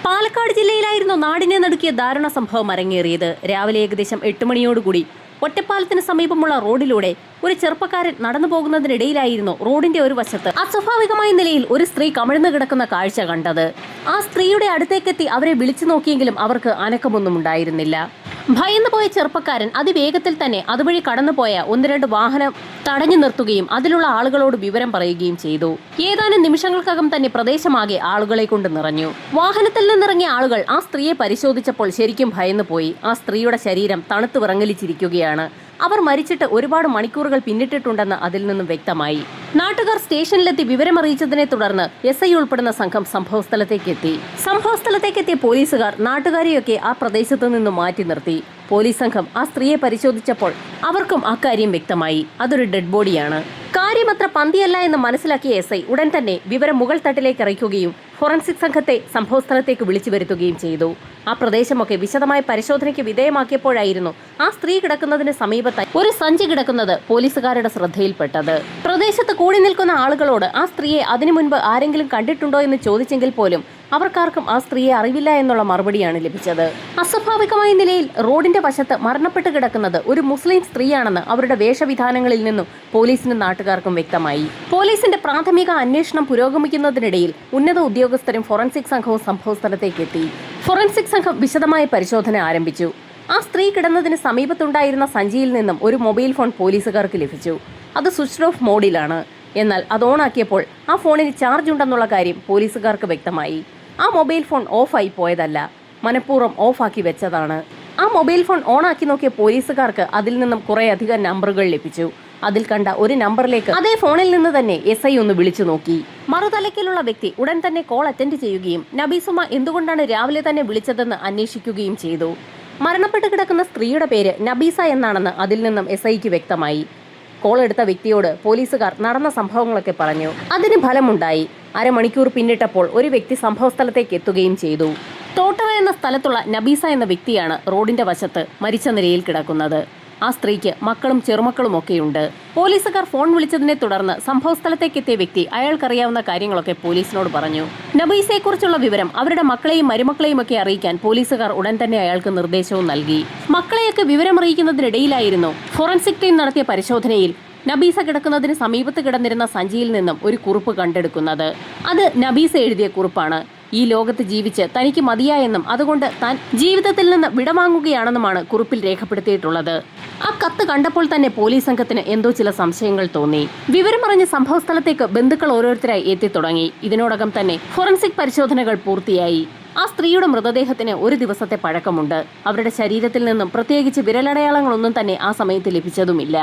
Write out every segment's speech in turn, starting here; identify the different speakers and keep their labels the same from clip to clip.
Speaker 1: പാലക്കാട് ജില്ലയിലായിരുന്നു നാടിനെ നടുക്കിയ ദാരുണ സംഭവം അരങ്ങേറിയത്. രാവിലെ ഏകദേശം 8 മണിയോടുകൂടി ഒറ്റപ്പാലത്തിന് സമീപമുള്ള റോഡിലൂടെ ഒരു ചെറുപ്പക്കാരൻ നടന്നു പോകുന്നതിനിടയിലായിരുന്നു റോഡിന്റെ ഒരു വശത്ത് അസ്വാഭാവികമായ നിലയിൽ ഒരു സ്ത്രീ കമിഴ്ന്നു കിടക്കുന്ന കാഴ്ച കണ്ടത്. ആ സ്ത്രീയുടെ അടുത്തേക്കെത്തി അവരെ വിളിച്ചു നോക്കിയെങ്കിലും അവർക്ക് അനക്കമൊന്നും ഉണ്ടായിരുന്നില്ല. ഭയന്നു പോയ ചെറുപ്പക്കാരൻ അതിവേഗത്തിൽ തന്നെ അതുവഴി കടന്നുപോയ 1-2 വാഹനം തടഞ്ഞു നിർത്തുകയും അതിലുള്ള ആളുകളോട് വിവരം പറയുകയും ചെയ്തു. ഏതാനും നിമിഷങ്ങൾക്കകം തന്നെ പ്രദേശമാകെ ആളുകളെ കൊണ്ട് നിറഞ്ഞു. വാഹനത്തിൽ നിന്നിറങ്ങിയ ആളുകൾ ആ സ്ത്രീയെ പരിശോധിച്ചപ്പോൾ ശരിക്കും ഭയന്നു പോയി. ആ സ്ത്രീയുടെ ശരീരം തണുത്തു വിറങ്ങലിച്ചിരിക്കുകയാണ്. അവർ മരിച്ചിട്ട് ഒരുപാട് മണിക്കൂറുകൾ പിന്നിട്ടിട്ടുണ്ടെന്ന് അതിൽ നിന്നും വ്യക്തമായി. നാട്ടുകാർ സ്റ്റേഷനിലെത്തി വിവരമറിയിച്ചതിനെ തുടർന്ന് SI ഉൾപ്പെടുന്ന സംഘം സംഭവസ്ഥലത്തേക്കെത്തിയ പോലീസുകാർ നാട്ടുകാരെയൊക്കെ ആ പ്രദേശത്തു നിന്നും മാറ്റി നിർത്തി. പോലീസ് സംഘം ആ സ്ത്രീയെ പരിശോധിച്ചപ്പോൾ അവർക്കും അക്കാര്യം വ്യക്തമായി. അതൊരു ഡെഡ് ബോഡിയാണ്. കാര്യമത്ര പന്തിയല്ല എന്ന് മനസ്സിലാക്കിയ SI ഉടൻ തന്നെ വിവരം മുകൾ തട്ടിലേക്ക് അറിയിക്കുകയും ഫോറൻസിക് സംഘത്തെ സംഭവസ്ഥലത്തേക്ക് വിളിച്ചു വരുത്തുകയും ചെയ്തു. ആ പ്രദേശമൊക്കെ വിശദമായ പരിശോധനയ്ക്ക് വിധേയമാക്കിയപ്പോഴായിരുന്നു ആ സ്ത്രീ കിടക്കുന്നതിന് സമീപത്തായി ഒരു സഞ്ചി കിടക്കുന്നത് പോലീസുകാരുടെ ശ്രദ്ധയിൽപ്പെട്ടത്. പ്രദേശത്ത് കൂടി നിൽക്കുന്ന ആളുകളോട് ആ സ്ത്രീയെ അതിനു മുൻപ് ആരെങ്കിലും കണ്ടിട്ടുണ്ടോ എന്ന് ചോദിച്ചെങ്കിൽ പോലും അവർക്കാർക്കും ആ സ്ത്രീയെ അറിവില്ല എന്നുള്ള മറുപടിയാണ് ലഭിച്ചത്. അസ്വാഭാവികമായ നിലയിൽ റോഡിന്റെ വശത്ത് മരണപ്പെട്ട് കിടക്കുന്നത് ഒരു മുസ്ലിം സ്ത്രീയാണെന്ന് അവരുടെ വേഷവിധാനങ്ങളിൽ നിന്നും പോലീസിനും നാട്ടുകാർക്കും വ്യക്തമായി. പോലീസിന്റെ പ്രാഥമിക അന്വേഷണം പുരോഗമിക്കുന്നതിനിടയിൽ ഉന്നത ഉദ്യോഗസ്ഥരും ഫോറൻസിക് സംഘവും സംഭവസ്ഥലത്തേക്ക് എത്തി. ഫോറൻസിക് സംഘം വിശദമായ പരിശോധന ആരംഭിച്ചു. ആ സ്ത്രീ കിടന്നതിന് സമീപത്തുണ്ടായിരുന്ന സഞ്ചിയിൽ നിന്നും ഒരു മൊബൈൽ ഫോൺ പോലീസുകാർക്ക് ലഭിച്ചു. അത് സ്വിച്ച് ഓഫ് മോഡിലാണ്. എന്നാൽ അത് ഓണാക്കിയപ്പോൾ ആ ഫോണിന് ചാർജ് ഉണ്ടെന്നുള്ള കാര്യം പോലീസുകാർക്ക് വ്യക്തമായി. ആ മൊബൈൽ ഫോൺ ഓഫായി പോയതല്ല, മനഃപൂർവ്വം ഓഫാക്കി വെച്ചതാണ്. ആ മൊബൈൽ ഫോൺ ഓണാക്കി നോക്കിയ പോലീസുകാർക്ക് അതിൽ നിന്നും കുറേയധികം നമ്പറുകൾ ലഭിച്ചു. അതിൽ കണ്ട ഒരു നമ്പറിലേക്ക് അതേ ഫോണിൽ നിന്ന് തന്നെ SI ഒന്ന് വിളിച്ചു നോക്കി. മറുതലക്കിലുള്ള വ്യക്തി ഉടൻ തന്നെ കോൾ അറ്റൻഡ് ചെയ്യുകയും നബീസുമ എന്തുകൊണ്ടാണ് രാവിലെ തന്നെ വിളിച്ചതെന്ന് അന്വേഷിക്കുകയും ചെയ്തു. മരണപ്പെട്ട് കിടക്കുന്ന സ്ത്രീയുടെ പേര് നബീസ എന്നാണെന്ന് അതിൽ നിന്നും SIക്ക് വ്യക്തമായി. കോൾ എടുത്ത വ്യക്തിയോട് പോലീസുകാർ നടന്ന സംഭവങ്ങളൊക്കെ പറഞ്ഞു. അതിന് ഫലമുണ്ടായി. അരമണിക്കൂർ പിന്നിട്ടപ്പോൾ ഒരു വ്യക്തി സംഭവസ്ഥലത്തേക്ക് എത്തുകയും ചെയ്തു. തോട്ടറ എന്ന സ്ഥലത്തുള്ള നബീസ എന്ന വ്യക്തിയാണ് റോഡിന്റെ വശത്ത് മരിച്ച നിലയിൽ കിടക്കുന്നത്. ആ സ്ത്രീക്ക് മക്കളും ചെറുമക്കളും ഒക്കെയുണ്ട്. പോലീസുകാർ ഫോൺ വിളിച്ചതിനെ തുടർന്ന് സംഭവസ്ഥലത്തേക്ക് എത്തിയ വ്യക്തി അയാൾക്കറിയാവുന്ന കാര്യങ്ങളൊക്കെ പോലീസിനോട് പറഞ്ഞു. നബീസയെക്കുറിച്ചുള്ള വിവരം അവരുടെ മക്കളെയും മരുമക്കളെയും ഒക്കെ അറിയിക്കാൻ പോലീസുകാർ ഉടൻ തന്നെ അയാൾക്ക് നിർദ്ദേശവും നൽകി. മക്കളെയൊക്കെ വിവരമറിയിക്കുന്നതിനിടയിലായിരുന്നു ഫോറൻസിക് ടീം നടത്തിയ പരിശോധനയിൽ നബീസ കിടക്കുന്നതിന് സമീപത്ത് കിടന്നിരുന്ന സഞ്ചിയിൽ നിന്നും ഒരു കുറിപ്പ് കണ്ടെടുക്കുന്നത്. അത് നബീസ എഴുതിയ കുറിപ്പാണ്. ഈ ലോകത്ത് ജീവിച്ച് തനിക്ക് മതിയായെന്നും അതുകൊണ്ട് താൻ ജീവിതത്തിൽ നിന്ന് വിടവാങ്ങുകയാണെന്നുമാണ് കുറിപ്പിൽ രേഖപ്പെടുത്തിയിട്ടുള്ളത്. ആ കത്ത് കണ്ടപ്പോൾ തന്നെ പോലീസ് സംഘത്തിന് എന്തോ ചില സംശയങ്ങൾ തോന്നി. വിവരമറിഞ്ഞ് സംഭവസ്ഥലത്തേക്ക് ബന്ധുക്കൾ ഓരോരുത്തരായി എത്തിത്തുടങ്ങി. ഇതിനോടകം തന്നെ ഫോറൻസിക് പരിശോധനകൾ പൂർത്തിയായി. ആ സ്ത്രീയുടെ മൃതദേഹത്തിന് 1 ദിവസത്തെ പഴക്കമുണ്ട്. അവരുടെ ശരീരത്തിൽ നിന്നും പ്രത്യേകിച്ച് വിരലടയാളങ്ങളൊന്നും തന്നെ ആ സമയത്ത് ലഭിച്ചതുമില്ല.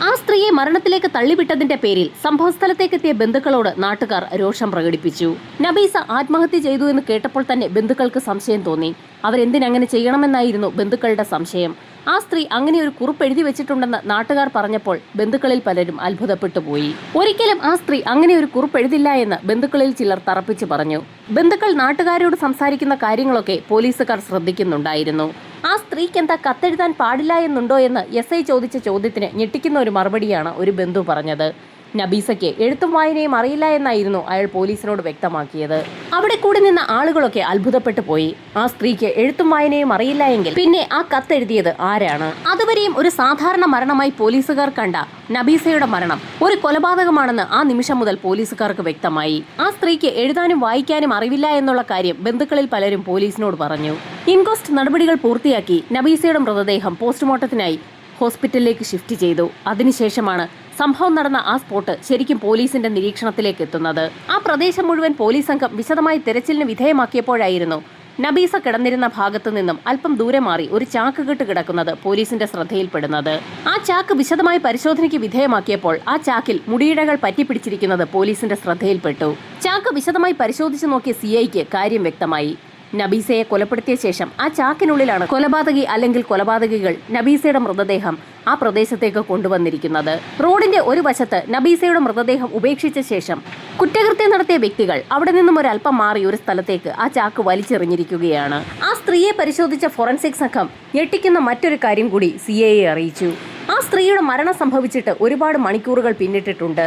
Speaker 1: ആ സ്ത്രീയെ മരണത്തിലേക്ക് തള്ളിവിട്ടതിന്റെ പേരിൽ സംഭവസ്ഥലത്തേക്കെത്തിയ ബന്ധുക്കളോട് നാട്ടുകാർ രോഷം പ്രകടിപ്പിച്ചു. നബീസ ആത്മഹത്യ ചെയ്തു എന്ന് കേട്ടപ്പോൾ തന്നെ ബന്ധുക്കൾക്ക് സംശയം തോന്നി. അവരെന്തിനങ്ങനെ ചെയ്യണമെന്നായിരുന്നു ബന്ധുക്കളുടെ സംശയം. ആ സ്ത്രീ അങ്ങനെ ഒരു കുറിപ്പ് എഴുതി വെച്ചിട്ടുണ്ടെന്ന് നാട്ടുകാർ പറഞ്ഞപ്പോൾ ബന്ധുക്കളിൽ പലരും അത്ഭുതപ്പെട്ടു പോയി. ഒരിക്കലും ആ സ്ത്രീ അങ്ങനെ ഒരു കുറിപ്പ് എഴുതില്ല എന്ന് ബന്ധുക്കളിൽ ചിലർ തറപ്പിച്ചു പറഞ്ഞു. ബന്ധുക്കൾ നാട്ടുകാരോട് സംസാരിക്കുന്ന കാര്യങ്ങളൊക്കെ പോലീസുകാർ ശ്രദ്ധിക്കുന്നുണ്ടായിരുന്നു. ആ സ്ത്രീക്ക് എന്താ കത്തെഴുതാൻ പാടില്ല എന്നുണ്ടോ എന്ന് SI ചോദിച്ച ചോദ്യത്തിന് ഞെട്ടിക്കുന്ന ഒരു മറുപടിയാണ് ഒരു ബന്ധു പറഞ്ഞത്. നബീസയ്ക്ക് എഴുത്തും വായനയും അറിയില്ല എന്നായിരുന്നു അയാൾ പോലീസിനോട് വ്യക്തമാക്കിയത്. അവിടെ കൂടി നിന്ന ആളുകളൊക്കെ അത്ഭുതപ്പെട്ടു പോയി. ആ സ്ത്രീക്ക് എഴുത്തും വായനയും അറിയില്ല എങ്കിൽ പിന്നെ ആ കത്തെഴുതിയത് ആരാണ്? അതുവരെയും ഒരു സാധാരണ മരണമായി പോലീസുകാർ കണ്ട നബീസയുടെ മരണം ഒരു കൊലപാതകമാണെന്ന് ആ നിമിഷം മുതൽ പോലീസുകാർക്ക് വ്യക്തമായി. ആ സ്ത്രീക്ക് എഴുതാനും വായിക്കാനും അറിവില്ല എന്നുള്ള കാര്യം ബന്ധുക്കളിൽ പലരും പോലീസിനോട് പറഞ്ഞു. ഇൻക്വസ്റ്റ് നടപടികൾ പൂർത്തിയാക്കി നബീസയുടെ മൃതദേഹം പോസ്റ്റ്മോർട്ടത്തിനായി ഹോസ്പിറ്റലിലേക്ക് ഷിഫ്റ്റ് ചെയ്തു. അതിനുശേഷമാണ് സംഭവം നടന്ന ആ സ്പോട്ട് ശരിക്കും പോലീസിന്റെ നിരീക്ഷണത്തിലേക്ക് എത്തുന്നത്. ആ പ്രദേശം മുഴുവൻ പോലീസ് സംഘം വിശദമായി തെരച്ചിലിന് വിധേയമാക്കിയപ്പോഴായിരുന്നു നബീസ കിടന്നിരുന്ന ഭാഗത്തു നിന്നും അല്പം ദൂരെ മാറി ഒരു ചാക്ക് കെട്ട് കിടക്കുന്നത് പോലീസിന്റെ ശ്രദ്ധയിൽപ്പെടുന്നത്. ആ ചാക്ക് വിശദമായി പരിശോധനയ്ക്ക് വിധേയമാക്കിയപ്പോൾ ആ ചാക്കിൽ മുടിയിഴകൾ പറ്റിപ്പിടിച്ചിരിക്കുന്നത് പോലീസിന്റെ ശ്രദ്ധയിൽപ്പെട്ടു. ചാക്ക് വിശദമായി പരിശോധിച്ചു നോക്കിയ CIക്ക് കാര്യം വ്യക്തമായി. നബീസയെ കൊലപ്പെടുത്തിയ ശേഷം ആ ചാക്കിനുള്ളിലാണ് കൊലപാതകി അല്ലെങ്കിൽ കൊലപാതകികൾ നബീസയുടെ മൃതദേഹം ആ പ്രദേശത്തേക്ക് കൊണ്ടുവന്നിരിക്കുന്നത്. റോഡിന്റെ ഒരു വശത്ത് നബീസയുടെ മൃതദേഹം ഉപേക്ഷിച്ച ശേഷം കുറ്റകൃത്യം നടത്തിയ വ്യക്തികൾ അവിടെ നിന്നും ഒരല്പം മാറി ഒരു സ്ഥലത്തേക്ക് ആ ചാക്ക് വലിച്ചെറിഞ്ഞിരിക്കുകയാണ്. ആ സ്ത്രീയെ പരിശോധിച്ച ഫോറൻസിക് സംഘം ഞെട്ടിക്കുന്ന മറ്റൊരു കാര്യം കൂടി CIയെ അറിയിച്ചു. ആ സ്ത്രീയുടെ മരണം സംഭവിച്ചിട്ട് ഒരുപാട് മണിക്കൂറുകൾ പിന്നിട്ടിട്ടുണ്ട്.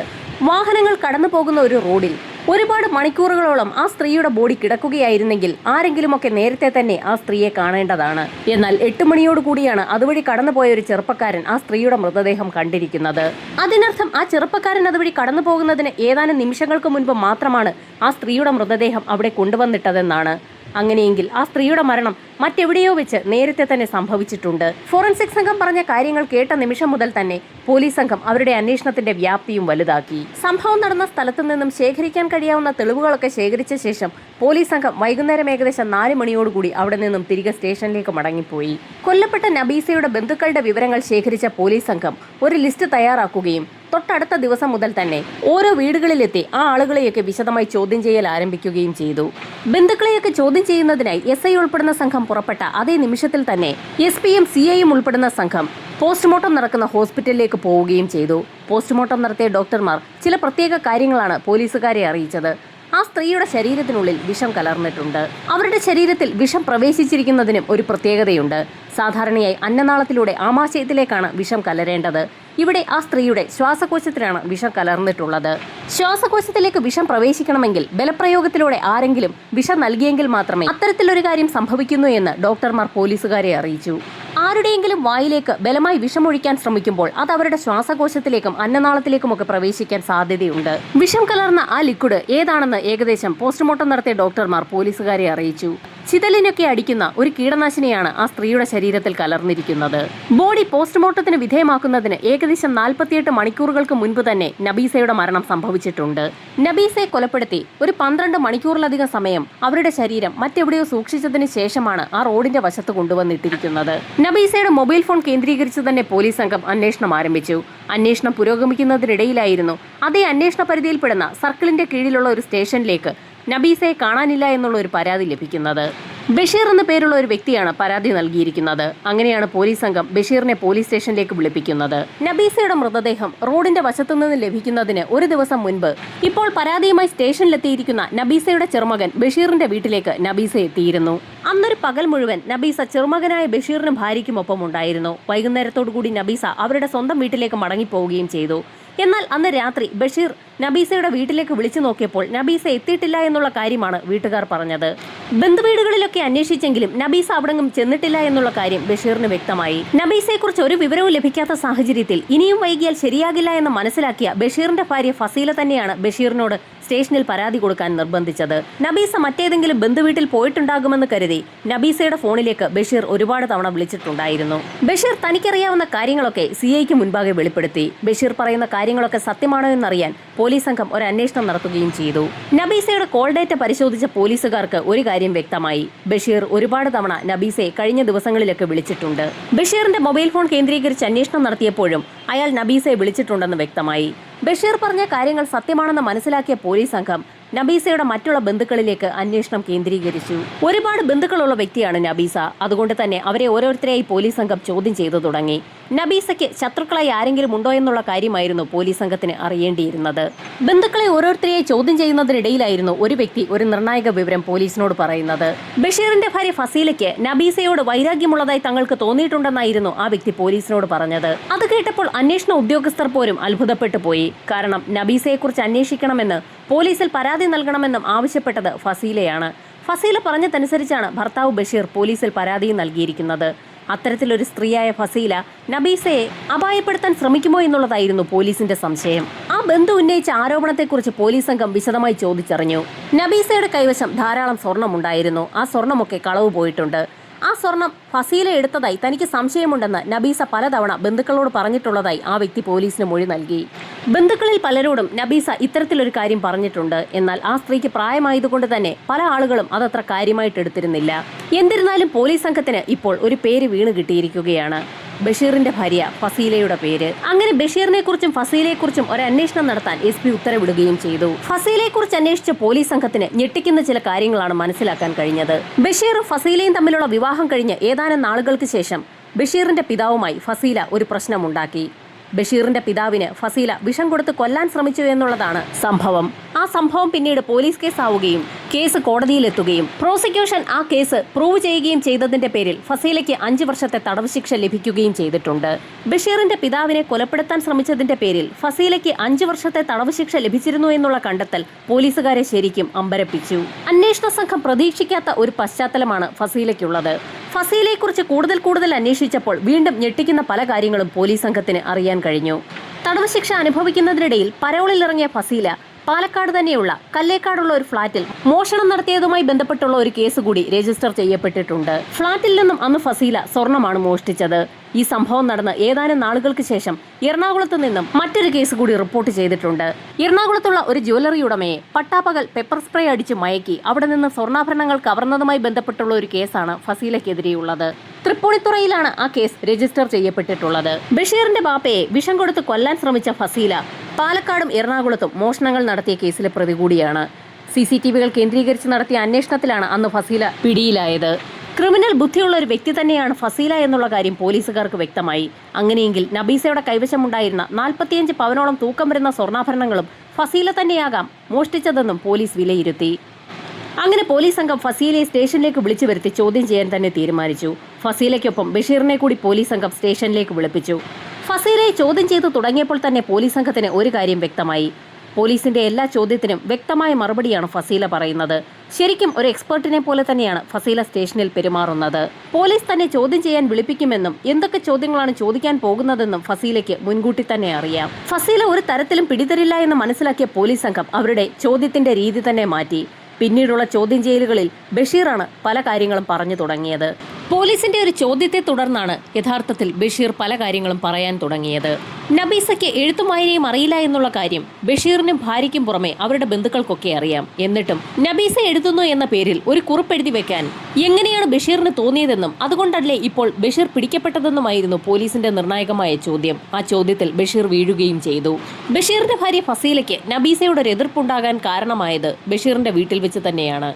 Speaker 1: വാഹനങ്ങൾ കടന്നു പോകുന്ന ഒരു റോഡിൽ ഒരുപാട് മണിക്കൂറുകളോളം ആ സ്ത്രീയുടെ ബോഡി കിടക്കുകയായിരുന്നെങ്കിൽ ആരെങ്കിലുമൊക്കെ നേരത്തെ തന്നെ ആ സ്ത്രീയെ കാണേണ്ടതാണ്. എന്നാൽ 8 മണിയോടുകൂടിയാണ് അതുവഴി കടന്നുപോയ ഒരു ചെറുപ്പക്കാരൻ ആ സ്ത്രീയുടെ മൃതദേഹം കണ്ടിരിക്കുന്നത്. അതിനർത്ഥം ആ ചെറുപ്പക്കാരൻ അതുവഴി കടന്നു പോകുന്നതിന് ഏതാനും നിമിഷങ്ങൾക്ക് മുൻപ് മാത്രമാണ് ആ സ്ത്രീയുടെ മൃതദേഹം അവിടെ കൊണ്ടുവന്നിട്ടതെന്നാണ്. അങ്ങനെയെങ്കിൽ ആ സ്ത്രീയുടെ മരണം മറ്റെവിടെയോ വെച്ച് നേരത്തെ തന്നെ സംഭവിച്ചിട്ടുണ്ട്. ഫോറൻസിക് സംഘം പറഞ്ഞ കാര്യങ്ങൾ കേട്ട നിമിഷം മുതൽ തന്നെ പോലീസ് സംഘം അവരുടെ അന്വേഷണത്തിന്റെ വ്യാപ്തിയും വലുതാക്കി. സംഭവം നടന്ന സ്ഥലത്തു നിന്നും ശേഖരിക്കാൻ കഴിയാവുന്ന തെളിവുകളൊക്കെ ശേഖരിച്ച ശേഷം പോലീസ് സംഘം വൈകുന്നേരം ഏകദേശം 4 മണിയോടുകൂടി അവിടെ നിന്നും തിരികെ സ്റ്റേഷനിലേക്ക് മടങ്ങിപ്പോയി. കൊല്ലപ്പെട്ട നബീസയുടെ ബന്ധുക്കളുടെ വിവരങ്ങൾ ശേഖരിച്ച പോലീസ് സംഘം ഒരു ലിസ്റ്റ് തയ്യാറാക്കുകയും തൊട്ടടുത്ത ദിവസം മുതൽ തന്നെ ഓരോ വീടുകളിലെത്തി ആ ആളുകളെയൊക്കെ വിശദമായി ചോദ്യം ചെയ്യൽ ആരംഭിക്കുകയും ചെയ്തു. ബന്ധുക്കളെയൊക്കെ ചോദ്യം ചെയ്യുന്നതിനായി SI ഉൾപ്പെടുന്ന സംഘം പുറപ്പെട്ട അതേ നിമിഷത്തിൽ തന്നെ SP-യും CIയും ഉൾപ്പെടുന്ന സംഘം പോസ്റ്റ്മോർട്ടം നടക്കുന്ന ഹോസ്പിറ്റലിലേക്ക് പോവുകയും ചെയ്തു. പോസ്റ്റ്മോർട്ടം നടത്തിയ ഡോക്ടർമാർ ചില പ്രത്യേക കാര്യങ്ങളാണ് പോലീസുകാരെ അറിയിച്ചത്. ആ സ്ത്രീയുടെ ശരീരത്തിനുള്ളിൽ വിഷം കലർന്നിട്ടുണ്ട്. അവരുടെ ശരീരത്തിൽ വിഷം പ്രവേശിച്ചിരിക്കുന്നതിനും ഒരു പ്രത്യേകതയുണ്ട്. സാധാരണയായി അന്നനാളത്തിലൂടെ ആമാശയത്തിലേക്കാണ് വിഷം കലരേണ്ടത്. ഇവിടെ ആ സ്ത്രീയുടെ ശ്വാസകോശത്തിലാണ് വിഷം കലർന്നിട്ടുള്ളത്. ശ്വാസകോശത്തിലേക്ക് വിഷം പ്രവേശിക്കണമെങ്കിൽ ബലപ്രയോഗത്തിലൂടെ ആരെങ്കിലും വിഷം നൽകിയെങ്കിൽ മാത്രമേ അത്തരത്തിലൊരു കാര്യം സംഭവിക്കുന്നു എന്ന് ഡോക്ടർമാർ പോലീസുകാരെ അറിയിച്ചു. ആരുടെയെങ്കിലും വായിലേക്ക് ബലമായി വിഷമൊഴിക്കാൻ ശ്രമിക്കുമ്പോൾ അത് അവരുടെ ശ്വാസകോശത്തിലേക്കും അന്നനാളത്തിലേക്കുമൊക്കെ പ്രവേശിക്കാൻ സാധ്യതയുണ്ട്. വിഷം കലർന്ന ആ ലിക്വിഡ് ഏതാണെന്ന് ഏകദേശം പോസ്റ്റ്മോർട്ടം നടത്തിയ ഡോക്ടർമാർ പോലീസുകാരെ അറിയിച്ചു. ചിതലിനൊക്കെ അടിക്കുന്ന ഒരു കീടനാശിനിയാണ് ആ സ്ത്രീയുടെ ശരീരത്തിൽ കലർന്നിരിക്കുന്നത്. ബോഡി പോസ്റ്റ്മോർട്ടത്തിന് വിധേയമാക്കുന്നതിന് ഏകദേശം 48 മണിക്കൂറുകൾക്ക് മുൻപ് തന്നെ നബീസയുടെ മരണം സംഭവിച്ചിട്ടുണ്ട്. നബീസയെ കൊലപ്പെടുത്തി ഒരു 12 മണിക്കൂറിലധികം സമയം അവരുടെ ശരീരം മറ്റെവിടെയോ സൂക്ഷിച്ചതിന് ശേഷമാണ് ആ റോഡിന്റെ വശത്ത് കൊണ്ടുവന്നിട്ടിരിക്കുന്നത്. നബീസയുടെ മൊബൈൽ ഫോൺ കേന്ദ്രീകരിച്ച് തന്നെ പോലീസ് സംഘം അന്വേഷണം ആരംഭിച്ചു. അന്വേഷണം പുരോഗമിക്കുന്നതിനിടയിലായിരുന്നു അതേ അന്വേഷണ പരിധിയിൽപ്പെടുന്ന സർക്കിളിന്റെ കീഴിലുള്ള ഒരു സ്റ്റേഷനിലേക്ക് നബീസയെ കാണാനില്ല എന്നുള്ള ഒരു പരാതി ലഭിക്കുന്നത്. ബഷീർ എന്ന പേരുള്ള ഒരു വ്യക്തിയാണ് പരാതി നൽകിയിരിക്കുന്നത്. അങ്ങനെയാണ് പോലീസ് സംഘം ബഷീറിനെ പോലീസ് സ്റ്റേഷനിലേക്ക് വിളിപ്പിക്കുന്നത്. നബീസയുടെ മൃതദേഹം റോഡിന്റെ വശത്തുനിന്ന് ലഭിക്കുന്നതിന് ഒരു ദിവസം മുൻപ് ഇപ്പോൾ പരാതിയുമായി സ്റ്റേഷനിലെത്തിയിരിക്കുന്ന നബീസയുടെ ചെറുമകൻ ബഷീറിന്റെ വീട്ടിലേക്ക് നബീസ എത്തിയിരുന്നു. അന്നൊരു പകൽ മുഴുവൻ നബീസ ചെറുമകനായ ബഷീറിനും ഭാര്യയ്ക്കുമൊപ്പം ഉണ്ടായിരുന്നു. വൈകുന്നേരത്തോടുകൂടി നബീസ അവരുടെ സ്വന്തം വീട്ടിലേക്ക് മടങ്ങിപ്പോവുകയും ചെയ്തു. എന്നാൽ അന്ന് രാത്രി ബഷീർ നബീസയുടെ വീട്ടിലേക്ക് വിളിച്ചു നോക്കിയപ്പോൾ നബീസ എത്തിയിട്ടില്ല എന്നുള്ള കാര്യമാണ് വീട്ടുകാർ പറഞ്ഞത്. ബന്ധുവീടുകളിലൊക്കെ അന്വേഷിച്ചെങ്കിലും നബീസ അവിടെങ്ങും ചെന്നിട്ടില്ല എന്നുള്ള കാര്യം ബഷീറിന് വ്യക്തമായി. നബീസയെക്കുറിച്ച് ഒരു വിവരവും ലഭിക്കാത്ത സാഹചര്യത്തിൽ ഇനിയും വൈകിയാൽ ശരിയാകില്ല എന്ന് മനസ്സിലാക്കിയ ബഷീറിന്റെ ഭാര്യ ഫസീല തന്നെയാണ് ബഷീറിനോട് സ്റ്റേഷനിൽ പരാതി കൊടുക്കാൻ നിർബന്ധിച്ചത്. നബീസ മറ്റേതെങ്കിലും ബന്ധുവീട്ടിൽ പോയിട്ടുണ്ടാകുമെന്ന് കരുതി നബീസയുടെ ഫോണിലേക്ക് ബഷീർ ഒരുപാട് തവണ വിളിച്ചിട്ടുണ്ടായിരുന്നു. ബഷീർ തനിക്കറിയാവുന്ന കാര്യങ്ങളൊക്കെ CIക്ക് മുൻപാകെ വെളിപ്പെടുത്തി. ബഷീർ പറയുന്ന കാര്യങ്ങളൊക്കെ സത്യമാണോ എന്നറിയാൻ പോലീസ് സംഘം ഒരു അന്വേഷണം നടത്തുകയും ചെയ്തു. നബീസയുടെ കോൾ ഡേറ്റ പരിശോധിച്ച പോലീസുകാർക്ക് ഒരു കാര്യം വ്യക്തമായി. ബഷീർ ഒരുപാട് തവണ നബീസയെ കഴിഞ്ഞ ദിവസങ്ങളിലൊക്കെ വിളിച്ചിട്ടുണ്ട്. ബഷീറിന്റെ മൊബൈൽ ഫോൺ കേന്ദ്രീകരിച്ച് അന്വേഷണം നടത്തിയപ്പോഴും അയാൾ നബീസയെ വിളിച്ചിട്ടുണ്ടെന്ന് വ്യക്തമായി. ബഷീർ പറഞ്ഞ കാര്യങ്ങൾ സത്യമാണെന്ന് മനസ്സിലാക്കിയ പോലീസ് സംഘം നബീസയുടെ മറ്റുള്ള ബന്ധുക്കളിലേക്ക് അന്വേഷണം കേന്ദ്രീകരിച്ചു. ഒരുപാട് ബന്ധുക്കളുള്ള വ്യക്തിയാണ് നബീസ. അതുകൊണ്ട് തന്നെ അവരെ ഓരോരുത്തരെയായി പോലീസ് സംഘം ചോദ്യം ചെയ്തു തുടങ്ങി. നബീസയ്ക്ക് ശത്രുക്കളായി ആരെങ്കിലും ഉണ്ടോ എന്നുള്ള കാര്യമായിരുന്നു പോലീസ് സംഘത്തിന് അറിയേണ്ടിയിരുന്നത്. ബന്ധുക്കളെ ഓരോരുത്തരെയായി ചോദ്യം ചെയ്യുന്നതിനിടയിലായിരുന്നു ഒരു വ്യക്തി ഒരു നിർണായക വിവരം പോലീസിനോട് പറയുന്നത്. ബഷീറിന്റെ ഭാര്യ ഫസീലയ്ക്ക് നബീസയോട് വൈരാഗ്യമുള്ളതായി തങ്ങൾക്ക് തോന്നിയിട്ടുണ്ടെന്നായിരുന്നു ആ വ്യക്തി പോലീസിനോട് പറഞ്ഞത്. അത് കേട്ടപ്പോൾ അന്വേഷണ ഉദ്യോഗസ്ഥർ പോലും അത്ഭുതപ്പെട്ടു പോയി. കാരണം നബീസയെക്കുറിച്ച് അന്വേഷിക്കണമെന്ന് പോലീസിൽ പരാതി നൽകണമെന്നും ആവശ്യപ്പെട്ടത് ഫസീലയാണ്. ഫസീല പറഞ്ഞതനുസരിച്ചാണ് ഭർത്താവ് ബഷീർ പോലീസിൽ പരാതി നൽകിയിരിക്കുന്നത്. അത്തരത്തിലൊരു സ്ത്രീയായ ഫസീല നബീസയെ അപായപ്പെടുത്താൻ ശ്രമിക്കുമോ എന്നുള്ളതായിരുന്നു പോലീസിന്റെ സംശയം. ആ ബന്ധു ഉന്നയിച്ച ആരോപണത്തെക്കുറിച്ച് പോലീസ് സംഘം വിശദമായി ചോദിച്ചറിഞ്ഞു. നബീസയുടെ കൈവശം ധാരാളം സ്വർണ്ണമുണ്ടായിരുന്നു. ആ സ്വർണ്ണമൊക്കെ കളവ് പോയിട്ടുണ്ട്. ആ സ്വർണം ഫസീല എടുത്തതായി തനിക്ക് സംശയമുണ്ടെന്ന് നബീസ പലതവണ ബന്ധുക്കളോട് പറഞ്ഞിട്ടുള്ളതായി ആ വ്യക്തി പോലീസിന് മൊഴി നൽകി. ബന്ധുക്കളിൽ പലരോടും നബീസ ഇത്തരത്തിലൊരു കാര്യം പറഞ്ഞിട്ടുണ്ട്. എന്നാൽ ആ സ്ത്രീക്ക് പ്രായമായതുകൊണ്ട് തന്നെ പല ആളുകളും അതത്ര കാര്യമായിട്ട് എടുത്തിരുന്നില്ല. എന്നിരുന്നാലും പോലീസ് സംഘത്തിന് ഇപ്പോൾ ഒരു പേര് വീണ് കിട്ടിയിരിക്കുകയാണ്. ബഷീറിന്റെ ഭാര്യ ഫസീലയുടെ പേര്. അങ്ങനെ ബഷീറിനെ കുറിച്ചും ഫസീലയെ കുറിച്ചും ഒരു അന്വേഷണം നടത്താൻ SP ഉത്തരവിടുകയും ചെയ്തു. ഫസീലയെ കുറിച്ച് അന്വേഷിച്ച പോലീസ് സംഘത്തിന് ഞെട്ടിക്കുന്ന ചില കാര്യങ്ങളാണ് മനസ്സിലാക്കാൻ കഴിഞ്ഞത്. ബഷീറും ഫസീലയും തമ്മിലുള്ള വിവാഹം കഴിഞ്ഞ് ഏതാനും നാളുകൾക്ക് ശേഷം ബഷീറിന്റെ പിതാവുമായി ഫസീല ഒരു പ്രശ്നമുണ്ടാക്കി. ബഷീറിന്റെ പിതാവിന് ഫസീല വിഷം കൊടുത്ത് കൊല്ലാൻ ശ്രമിച്ചു എന്നുള്ളതാണ് സംഭവം. ആ സംഭവം പിന്നീട് പോലീസ് കേസാവുകയും കേസ് കോടതിയിലെത്തുകയും പ്രോസിക്യൂഷൻ ആ കേസ് പ്രൂവ് ചെയ്യുകയും ചെയ്തതിന്റെ പേരിൽ ഫസീലയ്ക്ക് 5 വർഷത്തെ തടവ് ശിക്ഷ ലഭിക്കുകയും ചെയ്തിട്ടുണ്ട്. ബഷീറിന്റെ പിതാവിനെ കൊലപ്പെടുത്താൻ ശ്രമിച്ചതിന്റെ പേരിൽ ഫസീലയ്ക്ക് 5 വർഷത്തെ തടവ് ശിക്ഷ ലഭിച്ചിരുന്നു എന്നുള്ള കണ്ടെത്തൽ പോലീസുകാരെ ശരിക്കും അമ്പരപ്പിച്ചു. അന്വേഷണ സംഘം പ്രതീക്ഷിക്കാത്ത ഒരു പശ്ചാത്തലമാണ് ഫസീലയ്ക്കുള്ളത്. ഫസീലയെക്കുറിച്ച് കൂടുതൽ അന്വേഷിച്ചപ്പോൾ വീണ്ടും ഞെട്ടിക്കുന്ന പല കാര്യങ്ങളും പോലീസ് സംഘത്തിന് അറിയാൻ കഴിഞ്ഞു. തടവ് ശിക്ഷ അനുഭവിക്കുന്നതിനിടയിൽ പരോളിലിറങ്ങിയ ഫസീല പാലക്കാട് തന്നെയുള്ള കല്ലേക്കാടുള്ള ഒരു ഫ്ളാറ്റിൽ മോഷണം നടത്തിയതുമായി ബന്ധപ്പെട്ടുള്ള ഒരു കേസ് കൂടി രജിസ്റ്റർ ചെയ്യപ്പെട്ടിട്ടുണ്ട്. ഫ്ളാറ്റിൽ നിന്നും അന്ന് ഫസീല സ്വർണമാണ് മോഷ്ടിച്ചത്. ഈ സംഭവം നടന്ന് ഏതാനും നാളുകൾക്ക് ശേഷം എറണാകുളത്ത് നിന്നും മറ്റൊരു കേസ് കൂടി റിപ്പോർട്ട് ചെയ്തിട്ടുണ്ട്. എറണാകുളത്തുള്ള ഒരു ജ്വല്ലറി ഉടമയെ പട്ടാപ്പകൽ പെപ്പർ സ്പ്രേ അടിച്ച് മയക്കി അവിടെ നിന്ന് സ്വർണ്ണാഭരണങ്ങൾ കവർന്നതുമായി ബന്ധപ്പെട്ടുള്ള ഒരു കേസാണ് ഫസീലയ്ക്കെതിരെയുള്ളത്. തൃപ്പൂണിത്തുറയിലാണ് ആ കേസ് രജിസ്റ്റർ ചെയ്യപ്പെട്ടിട്ടുള്ളത്. ബഷീറിന്റെ ബാപ്പയെ വിഷം കൊടുത്ത് കൊല്ലാൻ ശ്രമിച്ച ഫസീല പാലക്കാടും എറണാകുളത്തും മോഷണങ്ങൾ നടത്തിയ കേസിലെ പ്രതി കൂടിയാണ്. CCTVകൾ കേന്ദ്രീകരിച്ച് നടത്തിയ അന്വേഷണത്തിലാണ് അന്ന് ഫസീല പിടിയിലായത്. ക്രിമിനൽ ബുദ്ധിയുള്ള ഒരു വ്യക്തി തന്നെയാണ് ഫസീല എന്നുള്ള കാര്യം പോലീസുകാർക്ക് വ്യക്തമായി. അങ്ങനെയെങ്കിൽ നബീസയുടെ കൈവശമുണ്ടായിരുന്ന 45 പവനോളം തൂക്കം വരുന്ന സ്വർണ്ണാഭരണങ്ങളും ഫസീല തന്നെയാകാം മോഷ്ടിച്ചതെന്നും പോലീസ് വിലയിരുത്തി. അങ്ങനെ പോലീസ് സംഘം ഫസീലയെ സ്റ്റേഷനിലേക്ക് വിളിച്ചു വരുത്തി ചോദ്യം ചെയ്യാൻ തന്നെ തീരുമാനിച്ചു. ഫസീലയ്ക്കൊപ്പം ബഷീറിനെ കൂടി പോലീസ് സംഘം സ്റ്റേഷനിലേക്ക് വിളിപ്പിച്ചു. ഫസീലയെ ചോദ്യം ചെയ്തു തുടങ്ങിയപ്പോൾ തന്നെ പോലീസ് സംഘത്തിന് ഒരു കാര്യം വ്യക്തമായി. പോലീസിന്റെ എല്ലാ ചോദ്യത്തിനും വ്യക്തമായ മറുപടിയാണ് ഫസീല പറയുന്നത്. ശരിക്കും ഒരു എക്സ്പെർട്ടിനെ പോലെ തന്നെയാണ് ഫസീല സ്റ്റേഷനിൽ പെരുമാറുന്നത്. പോലീസ് തന്നെ ചോദ്യം ചെയ്യാൻ വിളിപ്പിക്കുമെന്നും എന്തൊക്കെ ചോദ്യങ്ങളാണ് ചോദിക്കാൻ പോകുന്നതെന്നും ഫസീലയ്ക്ക് മുൻകൂട്ടി തന്നെ അറിയാം. ഫസീല ഒരു തരത്തിലും പിടിതരില്ല എന്ന് മനസ്സിലാക്കിയ പോലീസ് സംഘം അവരുടെ ചോദ്യത്തിന്റെ രീതി തന്നെ മാറ്റി. പിന്നീടുള്ള ചോദ്യം ചെയ്യലുകളിൽ ബഷീറാണ് പല കാര്യങ്ങളും പറഞ്ഞു തുടങ്ങിയത്. പോലീസിന്റെ ഒരു ചോദ്യത്തെ തുടർന്നാണ് യഥാർത്ഥത്തിൽ ബഷീർ പല കാര്യങ്ങളും പറയാൻ തുടങ്ങിയത്. നബീസയ്ക്ക് എഴുത്തും വായനയും അറിയില്ല എന്നുള്ള കാര്യം ബഷീറിനും ഭാര്യയ്ക്കും പുറമെ അവരുടെ ബന്ധുക്കൾക്കൊക്കെ അറിയാം. എന്നിട്ടും നബീസ എഴുതുന്നു എന്ന പേരിൽ ഒരു കുറിപ്പെഴുതി വെക്കാൻ എങ്ങനെയാണ് ബഷീറിന് തോന്നിയതെന്നും അതുകൊണ്ടല്ലേ ഇപ്പോൾ ബഷീർ പിടിക്കപ്പെട്ടതെന്നുമായിരുന്നു പോലീസിന്റെ നിർണായകമായ ചോദ്യം. ആ ചോദ്യത്തിൽ ബഷീർ വീഴുകയും ചെയ്തു. ബഷീറിന്റെ ഭാര്യ ഫസീലയ്ക്ക് നബീസയുടെ ഒരു എതിർപ്പുണ്ടാകാൻ കാരണമായത് ബഷീറിന്റെ വീട്ടിൽ വെച്ച് തന്നെയാണ്.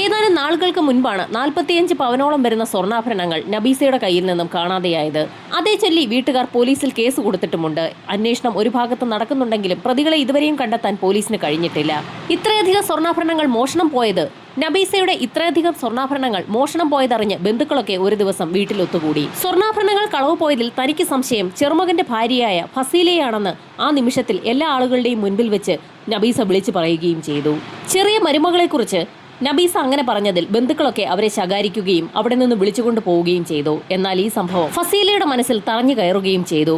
Speaker 1: ഏതാനും നാളുകൾക്ക് മുൻപാണ് 45 പവനോളം വരുന്ന സ്വർണ്ണാഭരണങ്ങൾ നബീസയുടെ കയ്യിൽ നിന്നും കാണാതെയായത്. അതേ ചൊല്ലി വീട്ടുകാർ പോലീസിൽ കേസ് കൊടുത്തിട്ടുമുണ്ട്. അന്വേഷണം ഒരു ഭാഗത്ത് നടക്കുന്നുണ്ടെങ്കിലും പ്രതികളെ ഇതുവരെയും കണ്ടെത്താൻ പോലീസിന് കഴിഞ്ഞിട്ടില്ല. ഇത്രയധികം സ്വർണ്ണാഭരണങ്ങൾ മോഷണം പോയത് നബീസയുടെ ഇത്രയധികം സ്വർണ്ണാഭരണങ്ങൾ മോഷണം പോയതറിഞ്ഞ് ബന്ധുക്കളൊക്കെ ഒരു ദിവസം വീട്ടിലൊത്തുകൂടി. സ്വർണ്ണാഭരണങ്ങൾ കളവ് പോയതിൽ തനിക്ക് സംശയം ചെറുമകന്റെ ഭാര്യയായ ഫസീലയാണെന്ന് ആ നിമിഷത്തിൽ എല്ലാ ആളുകളുടെയും മുൻപിൽ വെച്ച് നബീസ വിളിച്ചു പറയുകയും ചെയ്തു. ചെറിയ മരുമകളെക്കുറിച്ച് നബീസ അങ്ങനെ പറഞ്ഞതിൽ ബന്ധുക്കളൊക്കെ അവരെ ശകാരിക്കുകയും അവിടെ നിന്ന് വിളിച്ചുകൊണ്ട് പോവുകയും ചെയ്തു. എന്നാൽ ഈ സംഭവം ഫസീലയുടെ മനസ്സിൽ തറഞ്ഞു കയറുകയും ചെയ്തു.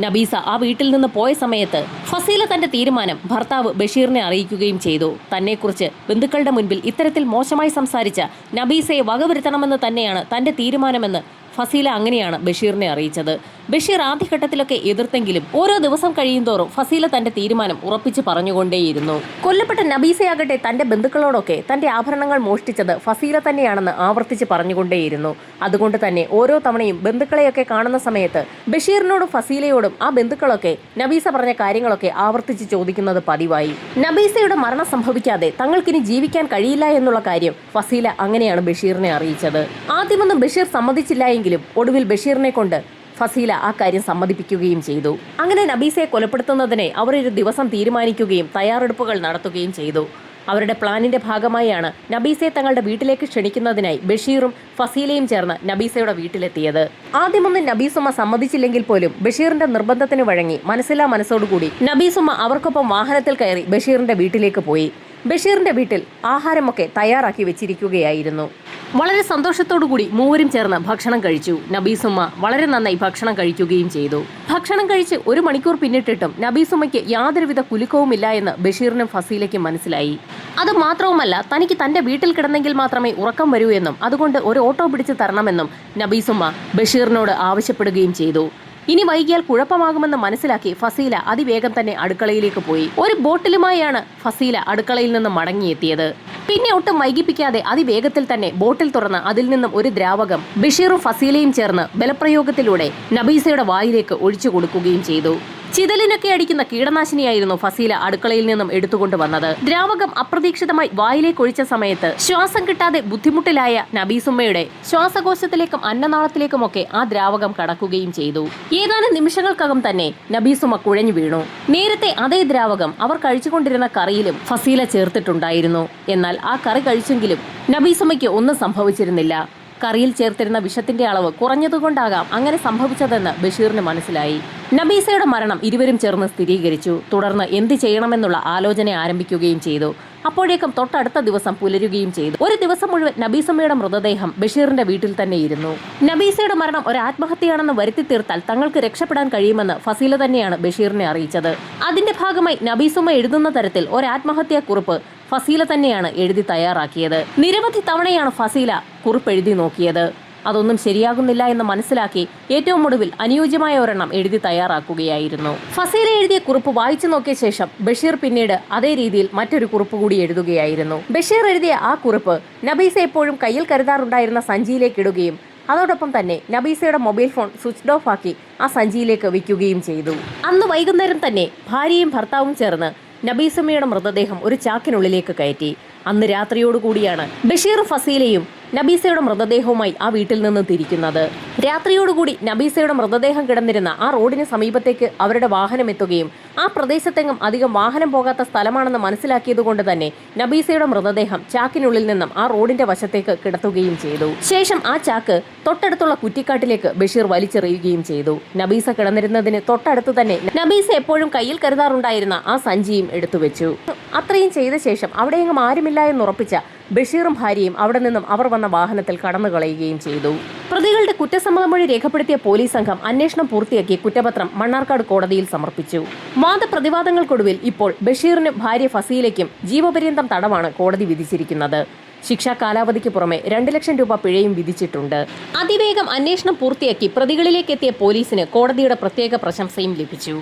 Speaker 1: നബീസ ആ വീട്ടിൽ നിന്ന് പോയ സമയത്ത് ഫസീല തന്റെ തീരുമാനം ഭർത്താവ് ബഷീറിനെ അറിയിക്കുകയും ചെയ്തു. തന്നെക്കുറിച്ച് ബന്ധുക്കളുടെ മുൻപിൽ ഇത്തരത്തിൽ മോശമായി സംസാരിച്ച നബീസയെ വകവരുത്തണമെന്ന് തന്നെയാണ് തന്റെ തീരുമാനമെന്ന് ഫസീല അങ്ങനെയാണ് ബഷീറിനെ അറിയിച്ചത്. ബഷീർ ആദ്യഘട്ടത്തിലൊക്കെ എതിർത്തെങ്കിലും ഓരോ ദിവസം കഴിയുന്തോറും ഫസീല തന്റെ തീരുമാനം ഉറപ്പിച്ച് പറഞ്ഞുകൊണ്ടേയിരുന്നു. കൊല്ലപ്പെട്ട നബീസയാകട്ടെ തന്റെ ബന്ധുക്കളോടൊക്കെ തന്റെ ആഭരണങ്ങൾ മോഷ്ടിച്ചത് ഫസീല തന്നെയാണെന്ന് ആവർത്തിച്ച് പറഞ്ഞുകൊണ്ടേയിരുന്നു. അതുകൊണ്ട് തന്നെ ഓരോ തവണയും ബന്ധുക്കളെയൊക്കെ കാണുന്ന സമയത്ത് ബഷീറിനോടും ഫസീലയോടും ആ ബന്ധുക്കളൊക്കെ നബീസ പറഞ്ഞ കാര്യങ്ങളൊക്കെ ആവർത്തിച്ച് ചോദിക്കുന്നത് പതിവായി. നബീസയുടെ മരണം സംഭവിക്കാതെ തങ്ങൾക്കിനി ജീവിക്കാൻ കഴിയില്ല എന്നുള്ള കാര്യം ഫസീല അങ്ങനെയാണ് ബഷീറിനെ അറിയിച്ചത്. ആദ്യമൊന്നും ബഷീർ സമ്മതിച്ചില്ല. ഒടുവിൽ ബഷീറിനെ കൊണ്ട് ഫസീല ആ കാര്യം സമ്മതിപ്പിക്കുകയും ചെയ്തു. അങ്ങനെ നബീസയെ കൊലപ്പെടുത്തുന്നതിനെ അവർ ഒരു ദിവസം തീരുമാനിക്കുകയും തയ്യാറെടുപ്പുകൾ നടത്തുകയും ചെയ്തു. അവരുടെ പ്ലാനിന്റെ ഭാഗമായാണ് നബീസയെ തങ്ങളുടെ വീട്ടിലേക്ക് ക്ഷണിക്കുന്നതിനായി ബഷീറും ഫസീലയും ചേർന്ന് നബീസയുടെ വീട്ടിലെത്തിയത്. ആദ്യമൊന്നും നബീസുമ്മ സമ്മതിച്ചില്ലെങ്കിൽ പോലും ബഷീറിന്റെ നിർബന്ധത്തിന് വഴങ്ങി മനസ്സില്ലാ മനസ്സോടുകൂടി നബീസുമ്മ അവർക്കൊപ്പം വാഹനത്തിൽ കയറി ബഷീറിന്റെ വീട്ടിലേക്ക് പോയി. ബഷീറിന്റെ വീട്ടിൽ ആഹാരമൊക്കെ തയ്യാറാക്കി വെച്ചിരിക്കുകയായിരുന്നു. വളരെ സന്തോഷത്തോടുകൂടി മൂവരും ചേർന്ന് ഭക്ഷണം കഴിച്ചു. നബീസുമ്മ വളരെ നന്നായി ഭക്ഷണം കഴിക്കുകയും ചെയ്തു. ഭക്ഷണം കഴിച്ച് 1 മണിക്കൂർ പിന്നിട്ടിട്ടും നബീസുമ്മയ്ക്ക് യാതൊരുവിധ കുലുക്കവുമില്ല എന്ന് ബഷീറിനും ഫസീലയ്ക്കും മനസ്സിലായി. അത് മാത്രവുമല്ല, തനിക്ക് തന്റെ വീട്ടിൽ കിടന്നെങ്കിൽ മാത്രമേ ഉറക്കം വരൂ എന്നും അതുകൊണ്ട് ഒരു ഓട്ടോ പിടിച്ച് തരണമെന്നും നബീസുമ്മ ബഷീറിനോട് ആവശ്യപ്പെടുകയും ചെയ്തു. ഇനി വൈകിയാൽ കുഴപ്പമാകുമെന്ന് മനസ്സിലാക്കി ഫസീല അതിവേഗം തന്നെ അടുക്കളയിലേക്ക് പോയി. ഒരു ബോട്ടിലുമായാണ് ഫസീല അടുക്കളയിൽ നിന്ന് മടങ്ങിയെത്തിയത്. പിന്നെ ഒട്ടും വൈകിപ്പിക്കാതെ അതിവേഗത്തിൽ തന്നെ ബോട്ടിൽ തുറന്ന് അതിൽ നിന്നും ഒരു ദ്രാവകം ബഷീറും ഫസീലയും ചേർന്ന് ബലപ്രയോഗത്തിലൂടെ നബീസയുടെ വായിലേക്ക് ഒഴിച്ചു കൊടുക്കുകയും ചെയ്തു. ചിതലിനൊക്കെ അടിക്കുന്ന കീടനാശിനിയായിരുന്നു ഫസീല അടുക്കളയിൽ നിന്നും എടുത്തുകൊണ്ട് വന്നത്. ദ്രാവകം അപ്രതീക്ഷിതമായി വായിലേക്ക് ഒഴിച്ച സമയത്ത് ശ്വാസം കിട്ടാതെ ബുദ്ധിമുട്ടിലായ നബീസുമ്മയുടെ ശ്വാസകോശത്തിലേക്കും അന്നനാളത്തിലേക്കുമൊക്കെ ആ ദ്രാവകം കടക്കുകയും ചെയ്തു. ഏതാനും നിമിഷങ്ങൾക്കകം തന്നെ നബീസുമ്മ കുഴഞ്ഞു വീണു. നേരത്തെ അതേ ദ്രാവകം അവർ കഴിച്ചുകൊണ്ടിരുന്ന കറിയിലും ഫസീല ചേർത്തിട്ടുണ്ടായിരുന്നു. എന്നാൽ ആ കറി കഴിച്ചെങ്കിലും നബീസുമ്മയ്ക്ക് ഒന്നും സംഭവിച്ചിരുന്നില്ല. കറിയിൽ ചേർത്തിരുന്ന വിഷത്തിന്റെ അളവ് കുറഞ്ഞതുകൊണ്ടാകാം അങ്ങനെ സംഭവിച്ചതെന്ന് ബഷീറിന് മനസ്സിലായി. നബീസയുടെ മരണം ഇരുവരും ചേർന്ന് സ്ഥിരീകരിച്ചു. തുടർന്ന് എന്ത് ചെയ്യണമെന്നുള്ള ആലോചന ആരംഭിക്കുകയും ചെയ്തു. അപ്പോഴേക്കും തൊട്ടടുത്ത ദിവസം പുലരുകയും ചെയ്തു. ഒരു ദിവസം മുഴുവൻ നബീസമ്മയുടെ മൃതദേഹം ബഷീറിന്റെ വീട്ടിൽ തന്നെ ഇരുന്നു. നബീസയുടെ മരണം ഒരു ആത്മഹത്യയാണെന്ന് വരുത്തി തീർത്താൽ തങ്ങൾക്ക് രക്ഷപ്പെടാൻ കഴിയുമെന്ന് ഫസീല തന്നെയാണ് ബഷീറിനെ അറിയിച്ചത്. അതിന്റെ ഭാഗമായി നബീസുമ്മ എഴുതുന്ന തരത്തിൽ ഒരു ആത്മഹത്യാ കുറിപ്പ് ഫസീല തന്നെയാണ് എഴുതി തയ്യാറാക്കിയത്. നിരവധി തവണയാണ് ഫസീല കുറിപ്പ് എഴുതി നോക്കിയത്. അതൊന്നും ശരിയാകുന്നില്ല എന്ന് മനസ്സിലാക്കി ഏറ്റവും ഒടുവിൽ അനുയോജ്യമായ ഒരെണ്ണം എഴുതി തയ്യാറാക്കുകയായിരുന്നു. ഫസീല എഴുതിയ കുറിപ്പ് വായിച്ചു നോക്കിയ ശേഷം ബഷീർ പിന്നീട് അതേ രീതിയിൽ മറ്റൊരു കുറിപ്പ് കൂടി എഴുതുകയായിരുന്നു. ബഷീർ എഴുതിയ ആ കുറിപ്പ് നബീസ എപ്പോഴും കയ്യിൽ കരുതാറുണ്ടായിരുന്ന സഞ്ചിയിലേക്ക് ഇടുകയും അതോടൊപ്പം തന്നെ നബീസയുടെ മൊബൈൽ ഫോൺ സ്വിച്ച് ഓഫ് ആക്കി ആ സഞ്ചിയിലേക്ക് വയ്ക്കുകയും ചെയ്തു. അന്ന് വൈകുന്നേരം തന്നെ ഭാര്യയും ഭർത്താവും ചേർന്ന് നബീസമ്മയുടെ മൃതദേഹം ഒരു ചാക്കിനുള്ളിലേക്ക് കയറ്റി. അന്ന് രാത്രിയോടുകൂടിയാണ് ബഷീറും ഫസീലയും നബീസയുടെ മൃതദേഹവുമായി ആ വീട്ടിൽ നിന്ന് തിരിക്കുന്നത്. രാത്രിയോടുകൂടി നബീസയുടെ മൃതദേഹം കിടന്നിരുന്ന ആ റോഡിന് സമീപത്തേക്ക് അവരുടെ വാഹനം എത്തുകയും ആ പ്രദേശത്തെങ്ങും അധികം വാഹനം പോകാത്ത സ്ഥലമാണെന്ന് മനസ്സിലാക്കിയതുകൊണ്ട് തന്നെ നബീസയുടെ മൃതദേഹം ചാക്കിനുള്ളിൽ നിന്നും ആ റോഡിന്റെ വശത്തേക്ക് കിടത്തുകയും ചെയ്തു. ശേഷം ആ ചാക്ക് തൊട്ടടുത്തുള്ള കുറ്റിക്കാട്ടിലേക്ക് ബഷീർ വലിച്ചെറിയുകയും ചെയ്തു. നബീസ കിടന്നിരുന്നതിന് തൊട്ടടുത്ത് തന്നെ നബീസ എപ്പോഴും കയ്യിൽ കരുതാറുണ്ടായിരുന്ന ആ സഞ്ചിയും എടുത്തുവെച്ചു. അത്രയും ചെയ്ത ശേഷം അവിടെയെങ്ങും ആരുമില്ല എന്നുറപ്പിച്ച ബഷീറും ഭാര്യയും അവിടെ നിന്നും അവർ വന്ന വാഹനത്തിൽ കടന്നു കളയുകയും ചെയ്തു. പ്രതികളുടെ കുറ്റസമ്മത മൊഴി രേഖപ്പെടുത്തിയ പോലീസ് സംഘം അന്വേഷണം പൂർത്തിയാക്കി കുറ്റപത്രം മണ്ണാർക്കാട് കോടതിയിൽ സമർപ്പിച്ചു. വാദപ്രതിവാദങ്ങൾക്കൊടുവിൽ ഇപ്പോൾ ബഷീറിനും ഭാര്യ ഫസീലയ്ക്കും ജീവപര്യന്തം തടവാണ് കോടതി വിധിച്ചിരിക്കുന്നത്. ശിക്ഷാ കാലാവധിക്ക് പുറമെ 2 ലക്ഷം രൂപ പിഴയും വിധിച്ചിട്ടുണ്ട്. അതിവേഗം അന്വേഷണം പൂർത്തിയാക്കി പ്രതികളിലേക്ക് എത്തിയ പോലീസിന് കോടതിയുടെ പ്രത്യേക പ്രശംസയും ലഭിച്ചു.